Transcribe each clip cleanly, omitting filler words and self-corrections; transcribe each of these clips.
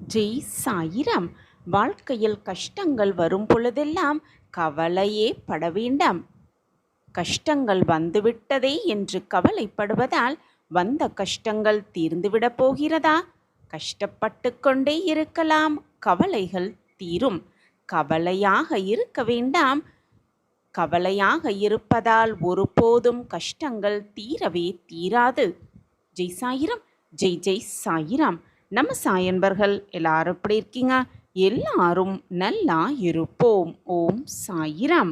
ஜெய் சாயிராம். வாழ்க்கையில் கஷ்டங்கள் வரும் பொழுதெல்லாம் கவலையே பட வேண்டாம். கஷ்டங்கள் வந்துவிட்டதே என்று கவலைப்படுவதால் வந்த கஷ்டங்கள் தீர்ந்துவிடப் போகிறதா? கஷ்டப்பட்டு கொண்டே இருக்கலாம், கவலைகள் தீரும். கவலையாக இருக்க வேண்டாம். கவலையாக இருப்பதால் ஒருபோதும் கஷ்டங்கள் தீரவே தீராது. ஜெய் சாயிராம். ஜெய் ஜெய் சாயிராம். நம்ம சாயன்பர்கள் எல்லாரும் எப்படி இருக்கீங்க? எல்லாரும் நல்லா இருப்போம். ஓம் சாயிராம்.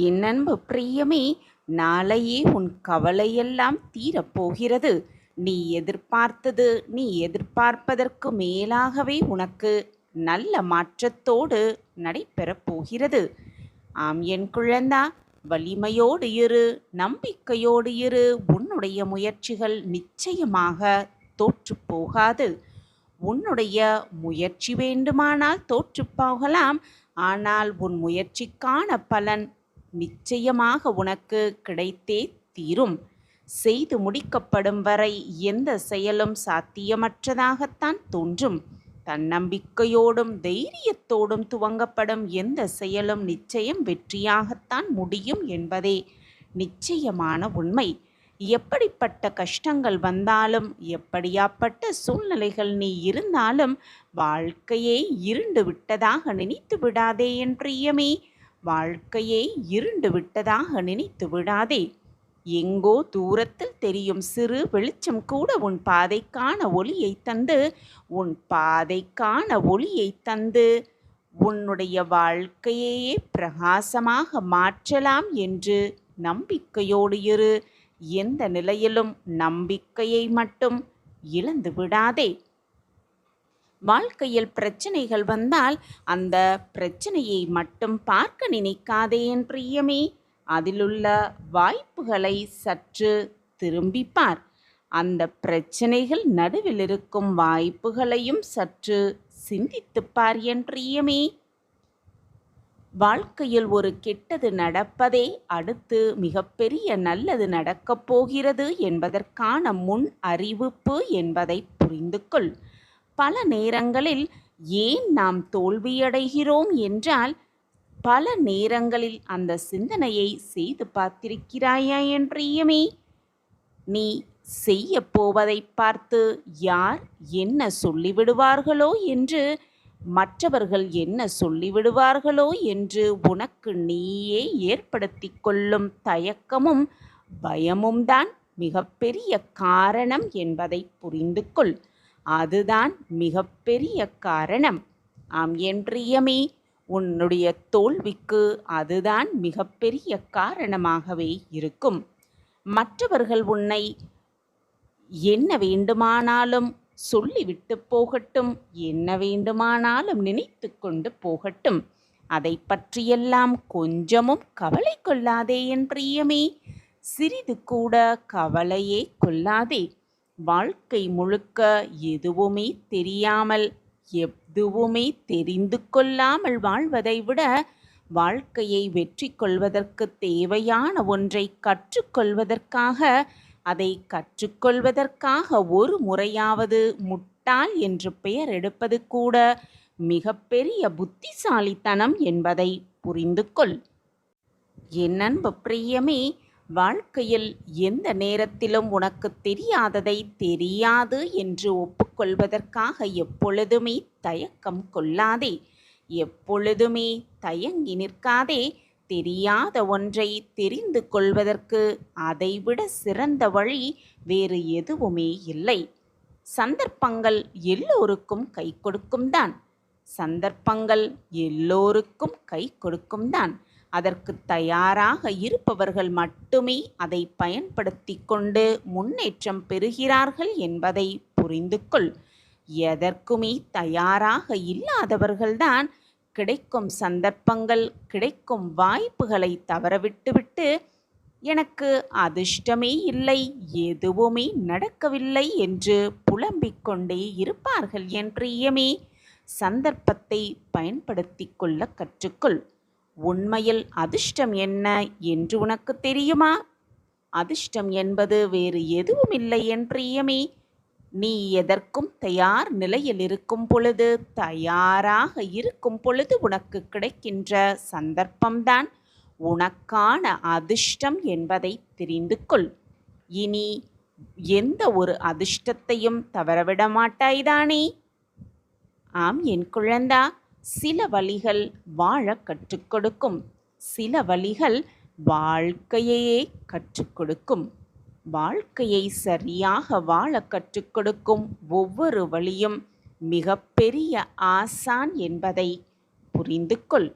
என் அன்பு பிரியமே, நாளையே உன் கவலையெல்லாம் தீரப்போகிறது. நீ எதிர்பார்ப்பதற்கு மேலாகவே உனக்கு நல்ல மாற்றத்தோடு நடைபெறப் போகிறது. ஆம் என் குழந்தா, வலிமையோடு இரு, நம்பிக்கையோடு இரு. உன்னுடைய முயற்சிகள் நிச்சயமாக தோற்று போகாது. உன்னுடைய முயற்சி வேண்டுமானால் தோற்று போகலாம், ஆனால் உன் முயற்சிக்கான பலன் நிச்சயமாக உனக்கு கிடைத்தே தீரும். செய்து முடிக்கப்படும் வரை எந்த செயலும் சாத்தியமற்றதாகத்தான் தோன்றும். தன்னம்பிக்கையோடும் தைரியத்தோடும் துவங்கப்படும் எந்த செயலும் நிச்சயம் வெற்றியாகத்தான் முடியும் என்பதே நிச்சயமான உண்மை. எப்படிப்பட்ட கஷ்டங்கள் வந்தாலும், எப்படியாப்பட்ட சூழ்நிலைகள் நீ இருந்தாலும், வாழ்க்கையே இருண்டு விட்டதாக நினைத்து விடாதே என் பிரியமே. வாழ்க்கையே இருண்டு விட்டதாக நினைத்து விடாதே. எங்கோ தூரத்தில் தெரியும் சிறு வெளிச்சம் கூட உன் பாதைக்கான ஒளியை தந்து உன்னுடைய வாழ்க்கையே பிரகாசமாக மாற்றலாம் என்று நம்பிக்கையோடு இரு. எந்த நிலையிலும் நம்பிக்கையை மட்டும் இழந்து விடாதே. வாழ்க்கையில் பிரச்சனைகள் வந்தால் அந்த பிரச்சனையை மட்டும் பார்க்க நினைக்காதே என் பிரியமே. அதிலுள்ள வாய்ப்புகளை சற்று திரும்பிப்பார். அந்த பிரச்சனைகள் நடுவில் இருக்கும் வாய்ப்புகளையும் சற்று சிந்தித்துப்பார் என் பிரியமே. வாழ்க்கையில் ஒரு கெட்டது நடப்பதே அடுத்து மிகப்பெரிய நல்லது நடக்கப் போகிறது என்பதற்கான முன் அறிவிப்பு என்பதை புரிந்து கொள். பல நேரங்களில் ஏன் நாம் தோல்வியடைகிறோம் என்றால், பல நேரங்களில் அந்த சிந்தனையை செய்து பார்த்திருக்கிறாயா என் பிரியமே? நீ செய்ய போவதை பார்த்து யார் என்ன சொல்லிவிடுவார்களோ என்று, மற்றவர்கள் என்ன சொல்லிவிடுவார்களோ என்று உனக்கு நீயே ஏற்படுத்தி கொள்ளும் தயக்கமும் பயமும் தான் மிகப்பெரிய காரணம் என்பதை புரிந்து கொள். அதுதான் மிகப்பெரிய காரணம். ஆம் என் பிரியமே, உன்னுடைய தோல்விக்கு அதுதான் மிகப்பெரிய காரணமாகவே இருக்கும். மற்றவர்கள் உன்னை என்ன வேண்டுமானாலும் சொல்லிவிட்டு போகட்டும், என்ன வேண்டுமானாலும் நினைத்து கொண்டு போகட்டும். அதை பற்றியெல்லாம் கொஞ்சமும் கவலை கொள்ளாதே என் பிரியமே. சிறிது கூட கவலையே கொள்ளாதே. வாழ்க்கை முழுக்க எதுவுமே தெரியாமல், எதுவுமே தெரிந்து கொள்ளாமல் வாழ்வதை விட, வாழ்க்கையை வெற்றி கொள்வதற்கு தேவையான ஒன்றை கற்றுக்கொள்வதற்காக, அதை கற்றுக்கொள்வதற்காக ஒரு முறையாவது முட்டாள் என்று பெயர் எடுப்பது கூட மிகப்பெரிய புத்திசாலித்தனம் என்பதை புரிந்து கொள். என் அன்பு பிரியமே, வாழ்க்கையில் எந்த நேரத்திலும் உனக்கு தெரியாததை தெரியாது என்று ஒப்புக்கொள்வதற்காக எப்பொழுதுமே தயக்கம் கொள்ளாதே. எப்பொழுதுமே தயங்கி நிற்காதே. தெரியாத ஒன்றை தெரிந்து கொள்வதற்கு அதைவிட சிறந்த வழி வேறு எதுவுமே இல்லை. சந்தர்ப்பங்கள் எல்லோருக்கும் கை கொடுக்கும் தான். சந்தர்ப்பங்கள் எல்லோருக்கும் கை கொடுக்கும் தான். அதற்கு தயாராக இருப்பவர்கள் மட்டுமே அதை பயன்படுத்தி கொண்டு முன்னேற்றம் பெறுகிறார்கள் என்பதை புரிந்து கொள். எதற்குமே தயாராக இல்லாதவர்கள்தான் கிடைக்கும் சந்தர்ப்பங்கள், கிடைக்கும் வாய்ப்புகளை தவறவிட்டுவிட்டு, எனக்கு அதிர்ஷ்டமே இல்லை, எதுவுமே நடக்கவில்லை என்று புலம்பிக் கொண்டே இருப்பார்கள் என் பிரியமே. சந்தர்ப்பத்தை பயன்படுத்தி கொள்ள கற்றுக்கொள். உண்மையில் அதிர்ஷ்டம் என்ன என்று உனக்கு தெரியுமா? அதிர்ஷ்டம் என்பது வேறு எதுவும் இல்லை என் பிரியமே. நீ எதற்கும் தயார் நிலையில் இருக்கும் பொழுது, தயாராக இருக்கும் பொழுது உனக்கு கிடைக்கின்ற சந்தர்ப்பம்தான் உனக்கான அதிர்ஷ்டம் என்பதை தெரிந்து கொள். இனி எந்த ஒரு அதிர்ஷ்டத்தையும் தவறவிட மாட்டாய்தானே? ஆம் என் குழந்தா, சில வழிகள் வாழ கற்றுக் கொடுக்கும், சில வழிகள் வாழ்க்கையையே கற்றுக் கொடுக்கும். வாழ்க்கையை சரியாக வாழ கற்றுக் கொடுக்கும் ஒவ்வொரு வழியும் மிகப்பெரிய ஆசான் என்பதை புரிந்து கொள்.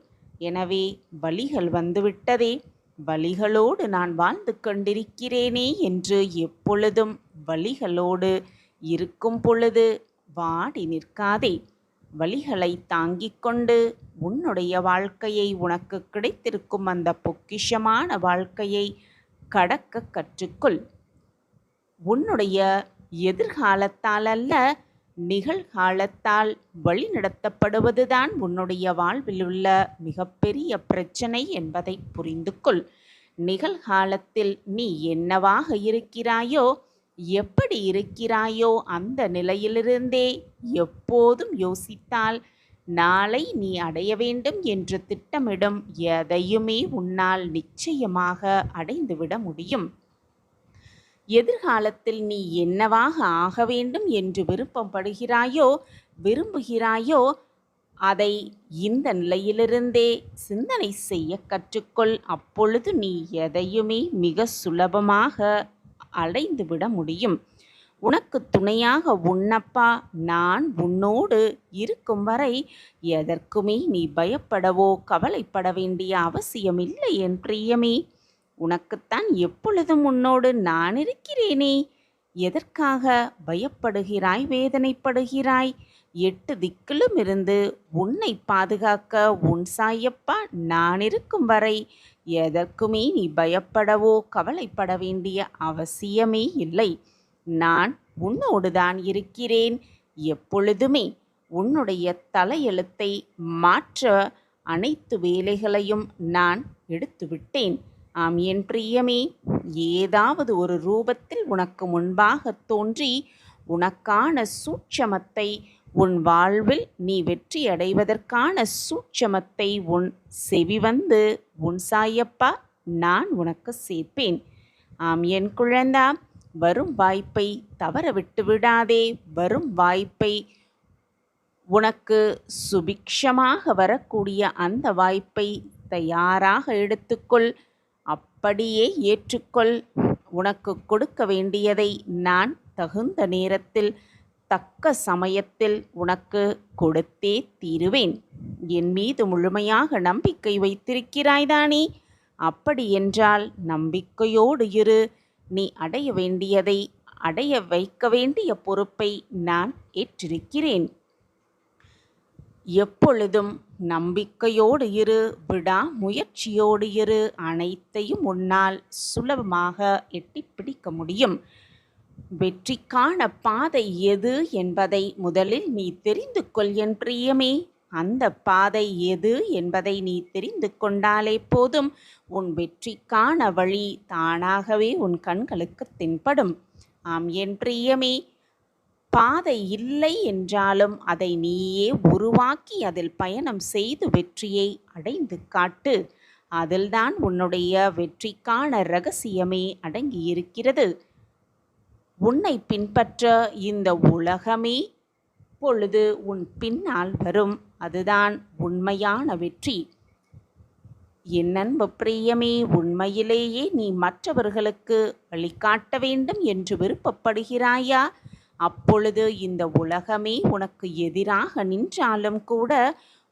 எனவே வழிகள் வந்துவிட்டதே, வழிகளோடு நான் வாழ்ந்து கொண்டிருக்கிறேனே என்று எப்பொழுதும் வழிகளோடு இருக்கும் பொழுது வாடி நிற்காதே. வழிகளை தாங்கிக் கொண்டு உன்னுடைய வாழ்க்கையை, உனக்கு கிடைத்திருக்கும் அந்த பொக்கிஷமான வாழ்க்கையை கடக்க கற்றுக்கொள். உன்னுடைய எதிர்காலத்தால் அல்ல, நிகழ்காலத்தால் வழிநடத்தப்படுவதுதான் உன்னுடைய வாழ்வில் உள்ள மிகப்பெரிய பிரச்சனை என்பதை புரிந்து கொள். நிகழ்காலத்தில் நீ என்னவாக இருக்கிறாயோ, எப்படி இருக்கிறாயோ அந்த நிலையிலிருந்தே எப்போதும் யோசித்தால் நாளை நீ அடைய வேண்டும் என்று திட்டமிடும் எதையுமே உன்னால் நிச்சயமாக அடைந்துவிட முடியும். எதிர்காலத்தில் நீ என்னவாக ஆக வேண்டும் என்று விரும்புகிறாயோ அதை இந்த நிலையிலிருந்தே சிந்தனை செய்ய கற்றுக்கொள். அப்பொழுது நீ எதையுமே மிக சுலபமாக அடைந்துவிட முடியும். உனக்கு துணையாக உன்னப்பா நான் உன்னோடு இருக்கும் வரை எதற்குமே நீ பயப்படவோ கவலைப்பட வேண்டிய அவசியமில்லை என் பிரியமே. உனக்குத்தான் எப்பொழுதும் உன்னோடு நான் இருக்கிறேனே. எதற்காக பயப்படுகிறாய், வேதனைப்படுகிறாய்? 8 திக்கிலும் இருந்து உன்னை பாதுகாக்க உன் சாயப்பா நான் இருக்கும் வரை எதற்குமே நீ பயப்படவோ கவலைப்பட வேண்டிய அவசியமே இல்லை. நான் உன்னோடுதான் இருக்கிறேன் எப்பொழுதுமே. உன்னுடைய தலையெழுத்தை மாற்ற அனைத்து வேலைகளையும் நான் எடுத்துவிட்டேன். ஆம் என் பிரியமே, ஏதாவது ஒரு ரூபத்தில் உனக்கு முன்பாக தோன்றி உனக்கான சூட்சமத்தை, உன் வாழ்வில் நீ வெற்றி அடைவதற்கான சூட்சமத்தை உன் செவி வந்து உன் சாயப்பா நான் உனக்கு சேர்ப்பேன். ஆம் என் குழந்தா, வரும் வாய்ப்பை தவற விட்டு விடாதே. வரும் வாய்ப்பை, உனக்கு சுபிக்ஷமாக வரக்கூடிய அந்த வாய்ப்பை தயாராக எடுத்துக்கொள், அப்படியே ஏற்றுக்கொள். உனக்கு கொடுக்க வேண்டியதை நான் தகுந்த நேரத்தில் தக்க சமயத்தில் உனக்கு கொடுத்தே தீருவேன். என் மீது முழுமையாக நம்பிக்கை வைத்திருக்கிறாய்தானே? அப்படி என்றால் நம்பிக்கையோடு இரு. நீ அடைய வேண்டியதை அடைய வைக்க வேண்டிய பொறுப்பை நான் ஏற்றிருக்கிறேன். எப்பொழுதும் நம்பிக்கையோடு இரு, விடா முயற்சியோடு இரு. அனைத்தையும் உன்னால் சுலபமாக எட்டிப் பிடிக்க முடியும். வெற்றிக்கான பாதை எது என்பதை முதலில் நீ தெரிந்து கொள் என் பிரியமே. அந்த பாதை எது என்பதை நீ தெரிந்து கொண்டாலே போதும், உன் வெற்றிக்கான வழி தானாகவே உன் கண்களுக்கு தென்படும். ஆம் என் பிரியமே, பாதை இல்லை என்றாலும் அதை நீயே உருவாக்கி அதில் பயணம் செய்து வெற்றியை அடைந்து காட்டு. அதில்தான் உன்னுடைய வெற்றிக்கான இரகசியமே அடங்கியிருக்கிறது. உன்னை பின்பற்ற இந்த உலகமே பொழுது உன் பின்னால் வரும். அதுதான் உண்மையான வெற்றி. என் அன்பு பிரியமே, உண்மையிலேயே நீ மற்றவர்களுக்கு வழிகாட்ட வேண்டும் என்று விருப்பப்படுகிறாயா? அப்பொழுது இந்த உலகமே உனக்கு எதிராக நின்றாலும் கூட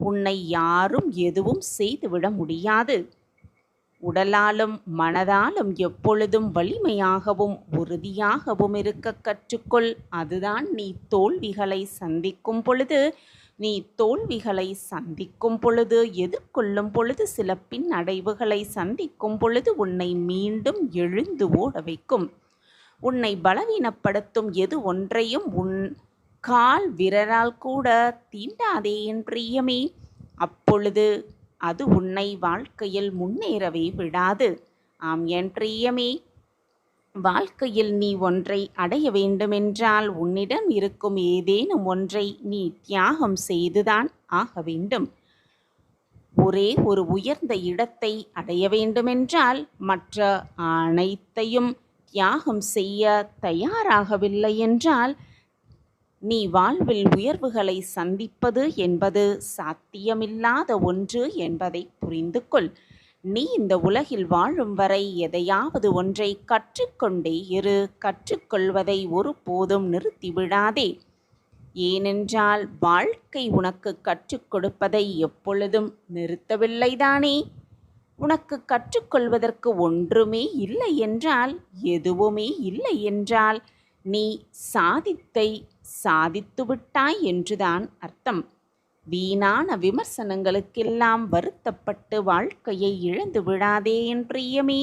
உன்னை யாரும் எதுவும் செய்துவிட முடியாது. உடலாலும் மனதாலும் எப்பொழுதும் வலிமையாகவும் உறுதியாகவும் இருக்க கற்றுக்கொள். அதுதான் நீ தோல்விகளை சந்திக்கும் பொழுது, எதிர்கொள்ளும் பொழுது, சில பின்னடைவுகளை சந்திக்கும் பொழுது உன்னை மீண்டும் எழுந்து ஓட வைக்கும். உன்னை பலவீனப்படுத்தும் எது ஒன்றையும் உன் கால் விரலால் கூட தீண்டாதே என் பிரியமே. அப்பொழுது அது உன்னை வாழ்க்கையில் முன்னேறவே விடாது. ஆம் என் பிரியமே, வாழ்க்கையில் நீ ஒன்றை அடைய வேண்டுமென்றால் உன்னிடம் இருக்கும் ஏதேனும் ஒன்றை நீ தியாகம் செய்துதான் ஆக வேண்டும். ஒரே ஒரு உயர்ந்த இடத்தை அடைய வேண்டுமென்றால் மற்ற அனைத்தையும் தியாகம் செய்ய தயாராகவில்லை என்றால் நீ வாழ்வில் உயர்வுகளை சந்திப்பது என்பது சாத்தியமில்லாத ஒன்று என்பதை புரிந்து கொள். நீ இந்த உலகில் வாழும் வரை எதையாவது ஒன்றை கற்றுக்கொண்டே இரு. கற்றுக்கொள்வதை ஒருபோதும் நிறுத்திவிடாதே. ஏனென்றால் வாழ்க்கை உனக்கு கற்றுக் கொடுப்பதை எப்பொழுதும் நிறுத்தவில்லைதானே. உனக்கு கற்றுக்கொள்வதற்கு ஒன்றுமே இல்லை என்றால், எதுவுமே இல்லை என்றால் நீ சாதித்துவிட்டாய் என்றுதான் அர்த்தம். வீணான விமர்சனங்களுக்கெல்லாம் வருத்தப்பட்டு வாழ்க்கையை இழந்து விடாதே என் பிரியமே.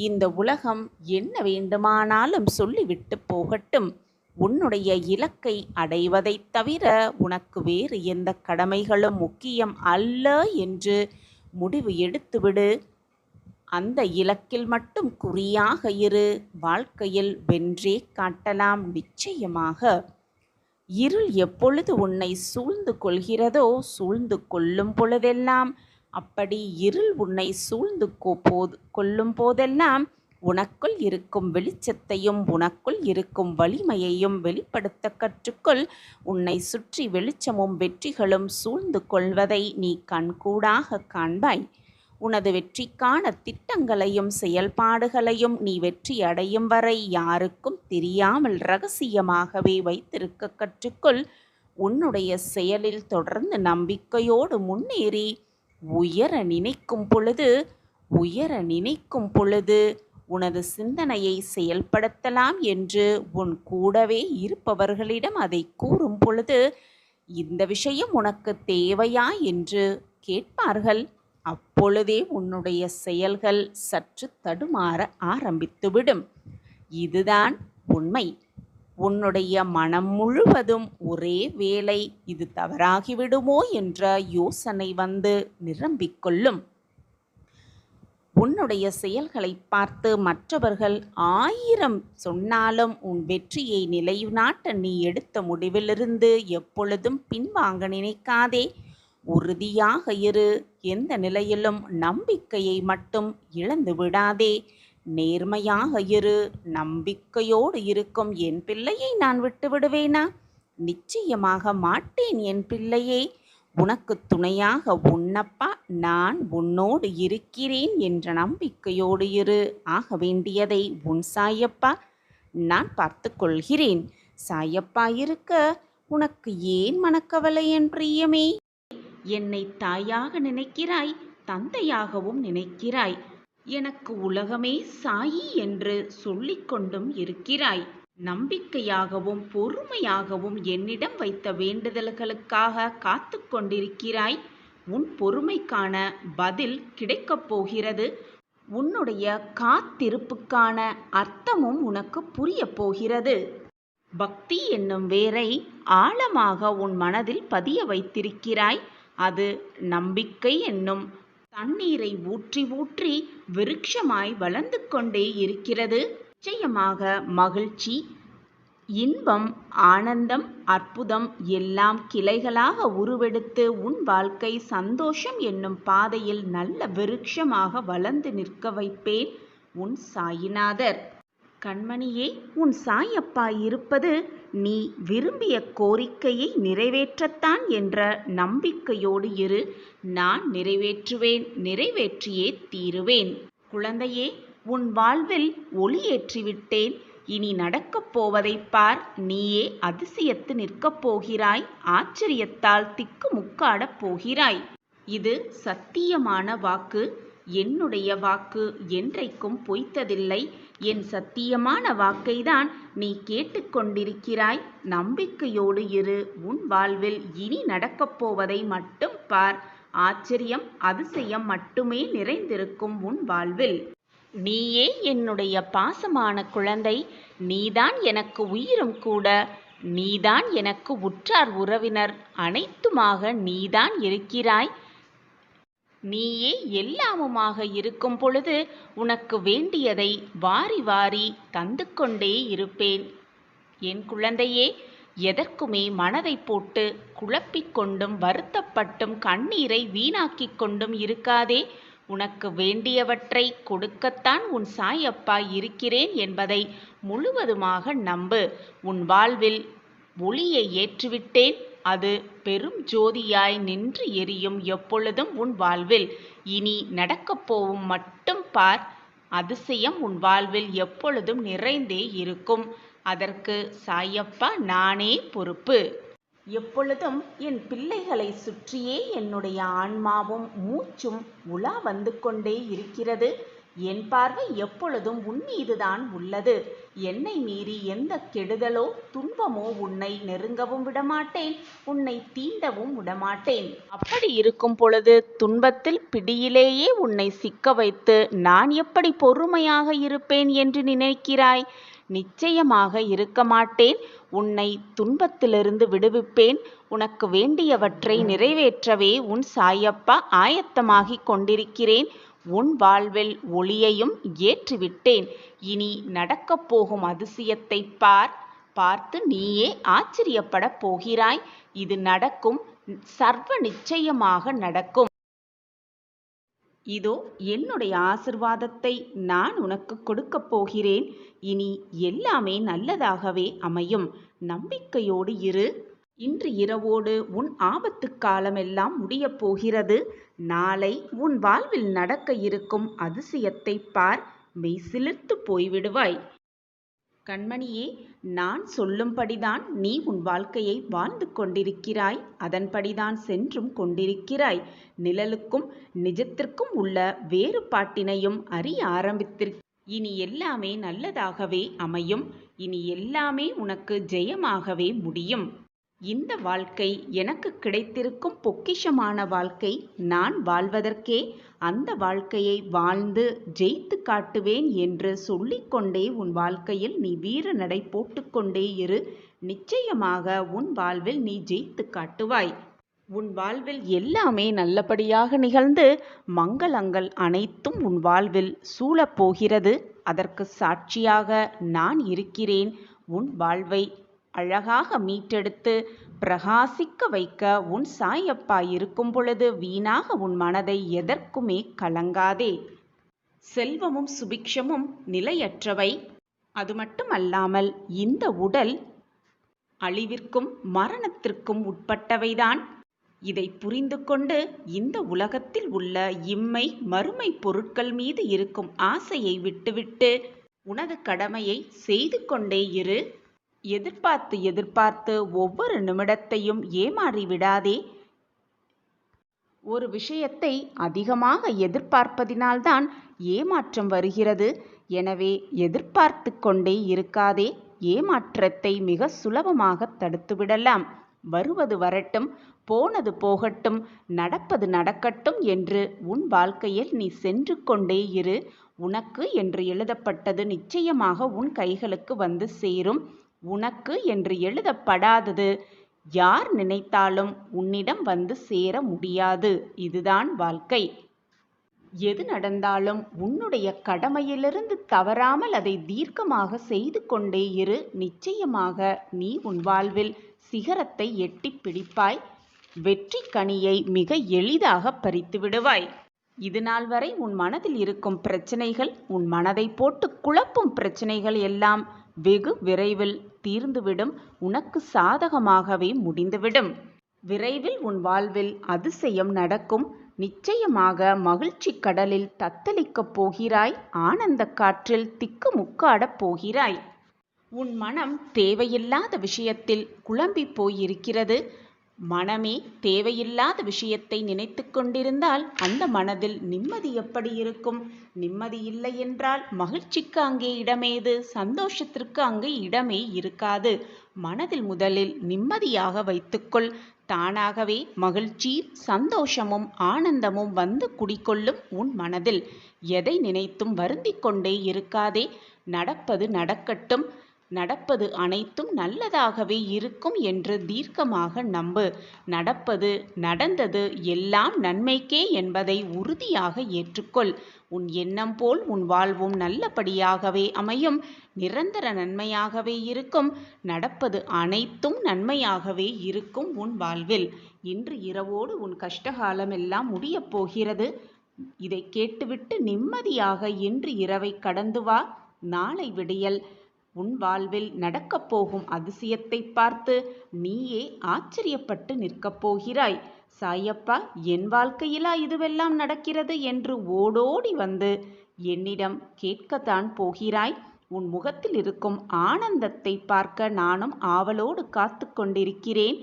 இந்த உலகம் என்ன வேண்டுமானாலும் சொல்லிவிட்டு போகட்டும். உன்னுடைய இலக்கை அடைவதைத் தவிர உனக்கு வேறு எந்த கடமைகளும் முக்கியம் அல்ல என்று முடிவு எடுத்துவிடு. அந்த இலக்கில் மட்டும் குறியாக இரு. வாழ்க்கையில் வென்றே காட்டலாம் நிச்சயமாக. இருள் எப்பொழுது உன்னை சூழ்ந்து கொள்கிறதோ, சூழ்ந்து கொள்ளும் பொழுதெல்லாம், அப்படி இருள் உன்னை சூழ்ந்து கொள்ளும் போதெல்லாம் உனக்குள் இருக்கும் வெளிச்சத்தையும் உனக்குள் இருக்கும் வலிமையையும் வெளிப்படுத்த கற்றுக்கொள். உன்னை சுற்றி வெளிச்சமும் வெற்றிகளும் சூழ்ந்து கொள்வதை நீ கண்கூடாக காண்பாய். உனது வெற்றிக்கான திட்டங்களையும் செயல்பாடுகளையும் நீ வெற்றி அடையும் வரை யாருக்கும் தெரியாமல் ரகசியமாகவே வைத்திருக்க கற்றுக்கொள். உன்னுடைய செயலில் தொடர்ந்து நம்பிக்கையோடு முன்னேறி உயர நினைக்கும் பொழுது உனது சிந்தனையை செயல்படுத்தலாம் என்று உன் கூடவே இருப்பவர்களிடம் அதை கூறும் பொழுது, இந்த விஷயம் உனக்கு தேவையா என்று கேட்பார்கள். அப்பொழுதே உன்னுடைய செயல்கள் சற்று தடுமாற ஆரம்பித்துவிடும். இதுதான் உண்மை. உன்னுடைய மனம் முழுவதும் ஒரே வேளை இது தவறாகிவிடுமோ என்ற யோசனை வந்து நிரம்பிக்கொள்ளும். உன்னுடைய செயல்களை பார்த்து மற்றவர்கள் 1000 சொன்னாலும் உன் வெற்றியை நிலைநாட்ட நீ எடுத்த முடிவிலிருந்து எப்பொழுதும் பின்வாங்க நினைக்காதே. உறுதியாக இரு. எந்த நிலையிலும் நம்பிக்கையை மட்டும் இழந்து விடாதே. நேர்மையாக இரு. நம்பிக்கையோடு இருக்கும் என் பிள்ளையை நான் விட்டு விடுவேனா? நிச்சயமாக மாட்டேன் என் பிள்ளையே. உனக்கு துணையாக உன்னப்பா நான் உன்னோடு இருக்கிறேன் என்ற நம்பிக்கையோடு இரு. ஆக வேண்டியதை உன் சாயப்பா நான் பார்த்து கொள்கிறேன். சாயப்பா இருக்க உனக்கு ஏன் மனக்கவலை என் பிரியமே? என்னை தாயாக நினைக்கிறாய், தந்தையாகவும் நினைக்கிறாய். எனக்கு உலகமே சாயி என்று சொல்லிக்கொண்டும் இருக்கிறாய். நம்பிக்கையாகவும் பொறுமையாகவும் என்னிடம் வைத்த வேண்டுதல்களுக்காக காத்து கொண்டிருக்கிறாய். உன் பொறுமைக்கான பதில் கிடைக்கப் போகிறது. உன்னுடைய காத்திருப்புக்கான அர்த்தமும் உனக்கு புரியப் போகிறது. பக்தி என்னும் வேரை ஆழமாக உன் மனதில் பதிய வைத்திருக்கிறாய். அது நம்பிக்கை என்னும் தண்ணீரை ஊற்றி ஊற்றி விருட்சமாய் வளர்ந்து கொண்டே இருக்கிறது. நிச்சயமாக மகிழ்ச்சி, இன்பம், ஆனந்தம், அற்புதம் எல்லாம் கிளைகளாக உருவெடுத்து உன் வாழ்க்கை சந்தோஷம் என்னும் பாதையில் நல்ல விருட்சமாக வளர்ந்து நிற்க வைப்பேன். உன் சாயிநாதர். கண்மணியே, உன் சாயப்பா இருப்பது நீ விரும்பிய கோரிக்கையை நிறைவேற்றத்தான் என்ற நம்பிக்கையோடு இரு. நான் நிறைவேற்றுவேன், நிறைவேற்றியே தீருவேன். குழந்தையே, உன் வாழ்வில் ஒளியேற்றிவிட்டேன். இனி நடக்கப் போவதைப் பார். நீயே அதிசயத்து நிற்கப் போகிறாய். ஆச்சரியத்தால் திக்குமுக்காடப் போகிறாய். இது சத்தியமான வாக்கு. என்னுடைய வாக்கு என்றைக்கும் பொய்த்ததில்லை. என் சத்தியமான வாக்கைதான் நீ கேட்டுக்கொண்டிருக்கிறாய். நம்பிக்கையோடு இரு. உன் வாழ்வில் இனி நடக்கப் போவதை மட்டும் பார். ஆச்சரியம், அதிசயம் மட்டுமே நிறைந்திருக்கும் உன் வாழ்வில். நீயே என்னுடைய பாசமான குழந்தை. நீதான் எனக்கு உயிரும் கூட. நீதான் எனக்கு உற்றார் உறவினர். அனைத்துமாக நீதான் இருக்கிறாய். நீயே எல்லாமுமாக இருக்கும் பொழுது உனக்கு வேண்டியதை வாரி வாரி தந்து கொண்டே இருப்பேன். என் குழந்தையே, எதற்குமே மனதை போட்டு குழப்பிக் கொண்டும் வருத்தப்பட்டும் கண்ணீரை வீணாக்கிக் கொண்டும் இருக்காதே. உனக்கு வேண்டியவற்றை கொடுக்கத்தான் உன் சாயப்பா இருக்கிறேன் என்பதை முழுவதுமாக நம்பு. உன் வாழ்வில் ஒளியை ஏற்றிவிட்டேன். அது பெரும் ஜோதியாய் நின்று எரியும் எப்பொழுதும் உன் வாழ்வில். இனி நடக்கப் போவும் மட்டும் பார். அதிசயம் உன் வாழ்வில் எப்பொழுதும் நிறைந்தே இருக்கும். அதற்கு சாயப்பா நானே பொறுப்பு. எப்பொழுதும் என் பிள்ளைகளை சுற்றியே என்னுடைய ஆன்மாவும் மூச்சும் உலா வந்து கொண்டே இருக்கிறது. என் பார்வை எப்பொழுதும் உன் மீதுதான் உள்ளது. என்னை மீறி எந்த கெடுதலோ துன்பமோ உன்னை நெருங்கவும் விடமாட்டேன், உன்னை தீண்டவும் விடமாட்டேன். அப்படி இருக்கும் பொழுது துன்பத்தில் பிடியிலேயே உன்னை சிக்க வைத்து நான் எப்படி பொறுமையாக இருப்பேன் என்று நினைக்கிறாய்? நிச்சயமாக இருக்க மாட்டேன். உன்னை துன்பத்திலிருந்து விடுவிப்பேன். உனக்கு வேண்டியவற்றை நிறைவேற்றவே உன் சாயப்பா ஆயத்தமாகிக் கொண்டிருக்கிறேன். உன் வாழ்வில் ஒளியையும் ஏற்றிவிட்டேன். இனி நடக்கப் போகும் அதிசயத்தை பார். பார்த்து நீயே ஆச்சரியப்படப் போகிறாய். இது நடக்கும், சர்வ நிச்சயமாக நடக்கும். இதோ என்னுடைய ஆசிர்வாதத்தை நான் உனக்கு கொடுக்கப் போகிறேன். இனி எல்லாமே நல்லதாகவே அமையும். நம்பிக்கையோடு இரு. இன்று இரவோடு உன் ஆபத்து காலமெல்லாம் முடியப் போகிறது. நாளை உன் வாழ்வில் நடக்க இருக்கும் அதிசயத்தை பார். மெய்சிலிர்த்து போய்விடுவாய். கண்மணியே, நான் சொல்லும்படிதான் நீ உன் வாழ்க்கையை வாழ்ந்து கொண்டிருக்கிறாய். அதன்படிதான் சென்றும் கொண்டிருக்கிறாய். நிழலுக்கும் நிஜத்திற்கும் உள்ள வேறுபாட்டினையும் அறிய ஆரம்பித்திருக்க. இனி எல்லாமே நல்லதாகவே அமையும். இனி எல்லாமே உனக்கு ஜெயமாகவே முடியும். இந்த வாழ்க்கை எனக்கு கிடைத்திருக்கும் பொக்கிஷமான வாழ்க்கை. நான் வாழ்வதற்கே அந்த வாழ்க்கையை வாழ்ந்து ஜெயித்து காட்டுவேன் என்று சொல்லிக்கொண்டே உன் வாழ்க்கையில் நீ வீர நடை போட்டுக்கொண்டே இரு. நிச்சயமாக உன் வாழ்வில் நீ ஜெயித்து காட்டுவாய். உன் வாழ்வில் எல்லாமே நல்லபடியாக நிகழ்ந்து மங்களங்கள் அனைத்தும் உன் வாழ்வில் சூழப்போகிறது. அதற்கு சாட்சியாக நான் இருக்கிறேன். உன் வாழ்வை அழகாக மீட்டெடுத்து பிரகாசிக்க வைக்க உன் சாயப்பா இருக்கும் பொழுது வீணாக உன் மனதை எதற்குமே கலங்காதே. செல்வமும் சுபிக்ஷமும் நிலையற்றவை. அது மட்டுமல்லாமல் இந்த உடல் அழிவிற்கும் மரணத்திற்கும் உட்பட்டவைதான். இதை புரிந்து கொண்டு இந்த உலகத்தில் உள்ள இம்மை மறுமை பொருட்கள் மீது இருக்கும் ஆசையை விட்டுவிட்டு உனது கடமையை செய்து கொண்டே இரு. எதிர்பார்த்து எதிர்பார்த்து ஒவ்வொரு நிமிடத்தையும் ஏமாறி விடாதே. ஒரு விஷயத்தை அதிகமாக எதிர்பார்ப்பதினால்தான் ஏமாற்றம் வருகிறது. எனவே எதிர்பார்த்து கொண்டே இருக்காதே. ஏமாற்றத்தை மிக சுலபமாக தடுத்துவிடலாம். வருவது வரட்டும், போனது போகட்டும், நடப்பது நடக்கட்டும் என்று உன் வாழ்க்கையில் நீ சென்று கொண்டே இரு. உனக்கு என்று எழுதப்பட்டது நிச்சயமாக உன் கைகளுக்கு வந்து சேரும். உனக்கு என்று எழுதப்படாதது யார் நினைத்தாலும் உன்னிடம் வந்து சேர முடியாது. இதுதான் வாழ்க்கை. எது நடந்தாலும் உன்னுடைய கடமையிலிருந்து தவறாமல் அதை தீர்க்கமாக செய்து கொண்டே இரு. நிச்சயமாக நீ உன் வாழ்வில் சிகரத்தை எட்டி பிடிப்பாய். வெற்றி கனியை மிக எளிதாக பறித்து விடுவாய். இது நாள் வரை உன் மனதில் இருக்கும் பிரச்சனைகள், உன் மனதை போட்டு குழப்பும் பிரச்சனைகள் எல்லாம் வெகு விரைவில் தீர்ந்துவிடும். உனக்கு சாதகமாகவே முடிந்துவிடும். விரைவில் உன் வாழ்வில் அதிசயம் நடக்கும். நிச்சயமாக மகிழ்ச்சி கடலில் தத்தளிக்கப் போகிறாய். ஆனந்த காற்றில் திக்கு முக்காடப் போகிறாய். உன் மனம் தேவையில்லாத விஷயத்தில் குழம்பி போயிருக்கிறது. மனமே தேவையில்லாத விஷயத்தை நினைத்து கொண்டிருந்தால் அந்த மனதில் நிம்மதி எப்படி இருக்கும்? நிம்மதி இல்லை என்றால் மகிழ்ச்சிக்கு அங்கே இடமேது? சந்தோஷத்திற்கு அங்கே இடமே இருக்காது. மனதில் முதலில் நிம்மதியாக வைத்துக்கொள். தானாகவே மகிழ்ச்சி, சந்தோஷமும் ஆனந்தமும் வந்து குடிக்கொள்ளும் உன் மனதில். எதை நினைத்தும் வருந்திக் கொண்டே இருக்காதே. நடப்பது நடக்கட்டும். நடப்பது அனைத்தும் நல்லதாகவே இருக்கும் என்று தீர்க்கமாக நம்பு. நடந்தது எல்லாம் நன்மைக்கே என்பதை உறுதியாக ஏற்றுக்கொள். உன் எண்ணம் போல் உன் வாழ்வும் நல்லபடியாகவே அமையும். நிரந்தர நன்மையாகவே இருக்கும். நடப்பது அனைத்தும் நன்மையாகவே இருக்கும் உன் வாழ்வில். இன்று இரவோடு உன் கஷ்டகாலம் எல்லாம் முடியப் போகிறது. இதை கேட்டுவிட்டு நிம்மதியாக இன்று இரவை கடந்து வா. நாளை விடியல் உன் வாழ்வில் நடக்கப் போகும் அதிசயத்தை பார்த்து நீயே ஆச்சரியப்பட்டு நிற்கப் போகிறாய். சாயப்பா, என் வாழ்க்கையிலா இதுவெல்லாம் நடக்கிறது என்று ஓடோடி வந்து என்னிடம் கேட்கத்தான் போகிறாய். உன் முகத்தில் இருக்கும் ஆனந்தத்தை பார்க்க நானும் ஆவலோடு காத்து கொண்டிருக்கிறேன்.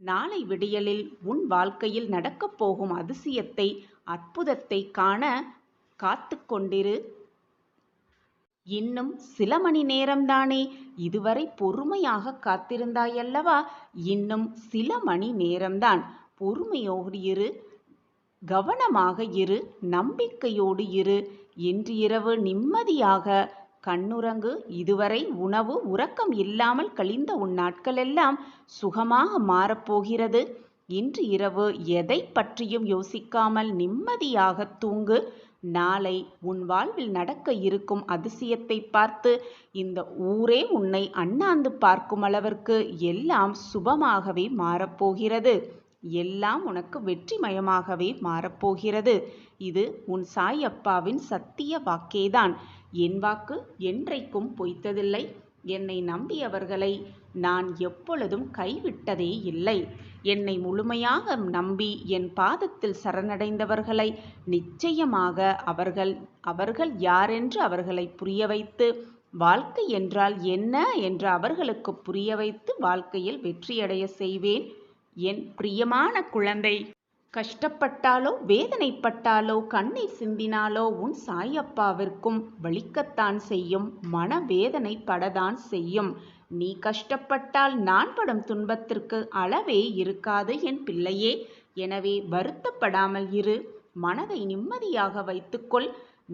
நாளை விடியலில் உன் வாழ்க்கையில் நடக்கப் போகும் அதிசயத்தை, அற்புதத்தை காண காத்து கொண்டிரு. இன்னும் சில மணி நேரம்தானே, இதுவரை பொறுமையாக காத்திருந்தாயல்லவா? இன்னும் சில மணி நேரம்தான். பொறுமையோடு இரு, கவனமாக இரு, நம்பிக்கையோடு இரு. இன்று இரவு நிம்மதியாக கண்ணுறங்கு. இதுவரை உணவு உறக்கம் இல்லாமல் கழிந்த உன் நாட்களெல்லாம் சுகமாக மாறப்போகிறது. இன்று இரவு எதை பற்றியும் யோசிக்காமல் நிம்மதியாக தூங்கு. நாளை உன் வாழ்வில் நடக்க இருக்கும் அதிசயத்தை பார்த்து இந்த ஊரே உன்னை அண்ணாந்து பார்க்கும் அளவிற்கு எல்லாம் சுபமாகவே மாறப்போகிறது. எல்லாம் உனக்கு வெற்றிமயமாகவே மாறப்போகிறது. இது உன் சாயப்பாவின் சத்திய வாக்கேதான். என் வாக்கு என்றைக்கும் பொய்த்ததில்லை. என்னை நம்பியவர்களை நான் எப்பொழுதும் கைவிட்டதே இல்லை. என்னை முழுமையாக நம்பி என் பாதத்தில் சரணடைந்தவர்களை நிச்சயமாக அவர்கள் யாரென்று அவர்களை புரிய வைத்து, வாழ்க்கை என்றால் என்ன என்று அவர்களுக்கு புரிய வைத்து வாழ்க்கையில் வெற்றியடைய செய்வேன். என் பிரியமான குழந்தை, கஷ்டப்பட்டாலோ வேதனைப்பட்டாலோ கண்ணீர் சிந்தினாலோ உன் சாயப்பாவிற்கும் வலிக்கத்தான் செய்யும். மனவேதனை படத்தான் செய்யும். நீ கஷ்டப்பட்டால் நான் படும் துன்பத்திற்கு அளவே இருக்காது என் பிள்ளையே. எனவே வருத்தப்படாமல் இரு. மனதை நிம்மதியாக வைத்துக்கொள்.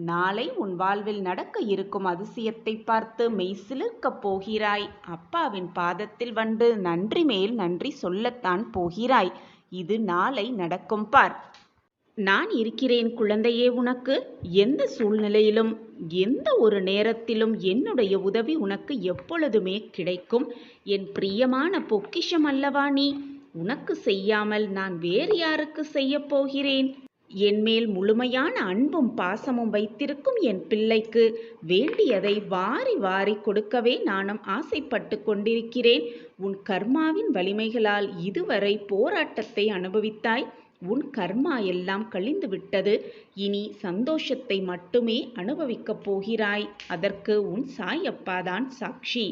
நாளை உன் வாழ்வில் நடக்க இருக்கும் அதிசயத்தை பார்த்து மெய்சிலிர்க்கப் போகிறாய். அப்பாவின் பாதத்தில் வந்து நன்றி மேல் நன்றி சொல்லத்தான் போகிறாய். இது நாளை நடக்கும் பார். நான் இருக்கிறேன் குழந்தையே. உனக்கு எந்த சூழ்நிலையிலும் எந்த ஒரு நேரத்திலும் என்னுடைய உதவி உனக்கு எப்பொழுதுமே கிடைக்கும். என் பிரியமான பொக்கிஷம் அல்லவா நீ? உனக்கு செய்யாமல் நான் வேறு யாருக்கு செய்ய போகிறேன்? என்மேல் முழுமையான அன்பும் பாசமும் வைத்திருக்கும் என் பிள்ளைக்கு வேண்டியதை வாரி வாரி கொடுக்கவே நானும் ஆசைப்பட்டு கொண்டிருக்கிறேன். உன் கர்மாவின் வலிமைகளால் இதுவரை போராட்டத்தை அனுபவித்தாய். உன் கர்மா எல்லாம் கழிந்து விட்டது. இனி சந்தோஷத்தை மட்டுமே அனுபவிக்கப் போகிறாய். அதற்கு உன் சாயப்பாதான் சாட்சி.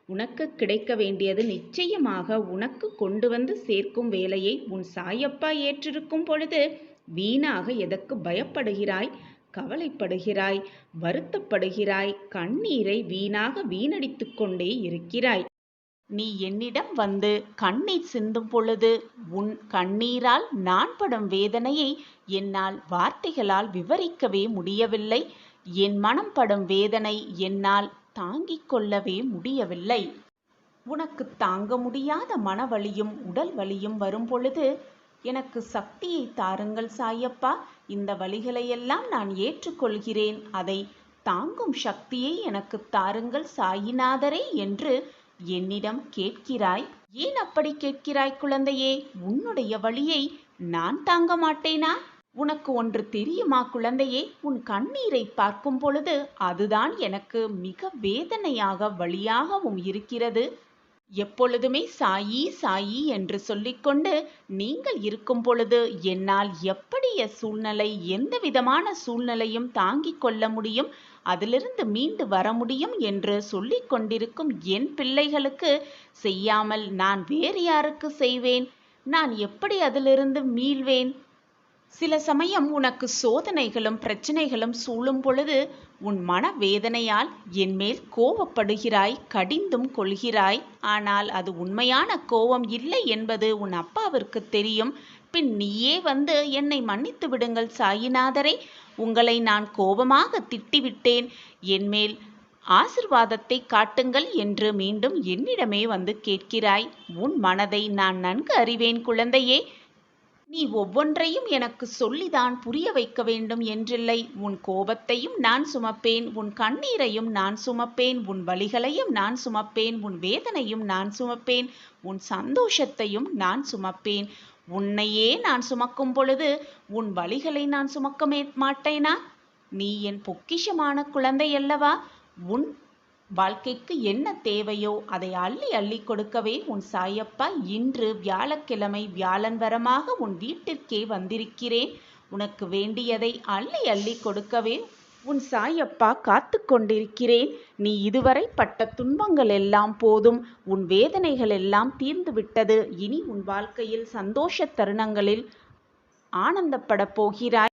உனக்கு கிடைக்க வேண்டியது நிச்சயமாக உனக்கு கொண்டு வந்து சேர்க்கும் வேலையை உன் சாயப்பா ஏற்றிருக்கும் பொழுது வீணாக எதற்கு பயப்படுகிறாய், கவலைப்படுகிறாய், வருத்தப்படுகிறாய், கண்ணீரை வீணாக வீணடித்து கொண்டே இருக்கிறாய்? நீ என்னிடம் வந்து கண்ணீர் சிந்தும் பொழுது உன் கண்ணீரால் நான் படும் வேதனையை என்னால் வார்த்தைகளால் விவரிக்கவே முடியவில்லை. என் மனம் படும் வேதனை என்னால் தாங்கிக் கொள்ளவே முடியவில்லை. உனக்கு தாங்க முடியாத மனவலியும் உடல் வலியும் வரும் பொழுது எனக்கு சக்தியை தாருங்கள் சாயப்பா. இந்த வலிகளையெல்லாம் நான் ஏற்றுக்கொள்கிறேன். அதை தாங்கும் சக்தியை எனக்கு தாருங்கள் சாயிநாதரே என்று என்னிடம் கேட்கிறாய். ஏன் அப்படி கேட்கிறாய் குழந்தையே? உன்னுடைய வலியை நான் தாங்க மாட்டேனா? உனக்கு ஒன்று தெரியுமா குழந்தையே? உன் கண்ணீரை பார்க்கும் பொழுது அதுதான் எனக்கு மிக வேதனையாக வலியாகவும் இருக்கிறது. எப்பொழுதுமே சாயி சாயி என்று சொல்லிக்கொண்டு நீங்கள் இருக்கும் பொழுது என்னால் எப்படிய சூழ்நிலை, எந்த விதமான சூழ்நிலையும் தாங்கிக் கொள்ள முடியும், அதிலிருந்து மீண்டு வர முடியும் என்று சொல்லிக் கொண்டிருக்கும் என் பிள்ளைகளுக்கு செய்யாமல் நான் வேறு யாருக்கு செய்வேன்? நான் எப்படி அதிலிருந்து மீள்வேன்? சில சமயம் உனக்கு சோதனைகளும் பிரச்சனைகளும் சூழும் பொழுது உன் மனவேதனையால் என்மேல் கோபப்படுகிறாய், கடிந்தும் கொள்கிறாய். ஆனால் அது உண்மையான கோபம் இல்லை என்பது உன் அப்பாவிற்கு தெரியும். பின் நீயே வந்து என்னை மன்னித்து விடுங்கள் சாயிநாதரே, உங்களை நான் கோபமாக திட்டிவிட்டேன், என்மேல் ஆசிர்வாதத்தை காட்டுங்கள் என்று மீண்டும் என்னிடமே வந்து கேட்கிறாய். உன் மனதை நான் நன்கு அறிவேன் குழந்தையே. நீ ஒவ்வொன்றையும் எனக்கு சொல்லிதான் புரிய வைக்க வேண்டும் என்றில்லை. உன் கோபத்தையும் நான் சுமப்பேன், உன் கண்ணீரையும் நான் சுமப்பேன், உன் வலிகளையும் நான் சுமப்பேன், உன் வேதனையும் நான் சுமப்பேன், உன் சந்தோஷத்தையும் நான் சுமப்பேன். உன்னையே நான் சுமக்கும் பொழுது உன் வலிகளை நான் சுமக்க மாட்டேனா? நீ என் பொக்கிஷமான குழந்தை அல்லவா? உன் வாழ்க்கைக்கு என்ன தேவையோ அதை அள்ளி அள்ளி கொடுக்கவே உன் சாயப்பா இன்று வியாழக்கிழமை வியாழன் வரமாக உன் வீட்டிற்கே வந்திருக்கிறேன். உனக்கு வேண்டியதை அள்ளி அள்ளி கொடுக்கவே உன் சாயப்பா காத்து கொண்டிருக்கிறேன். நீ இதுவரை பட்ட துன்பங்கள் எல்லாம் போதும். உன் வேதனைகள் எல்லாம் தீர்ந்து விட்டது. இனி உன் வாழ்க்கையில் சந்தோஷ தருணங்களில் ஆனந்தப்பட போகிறாய்.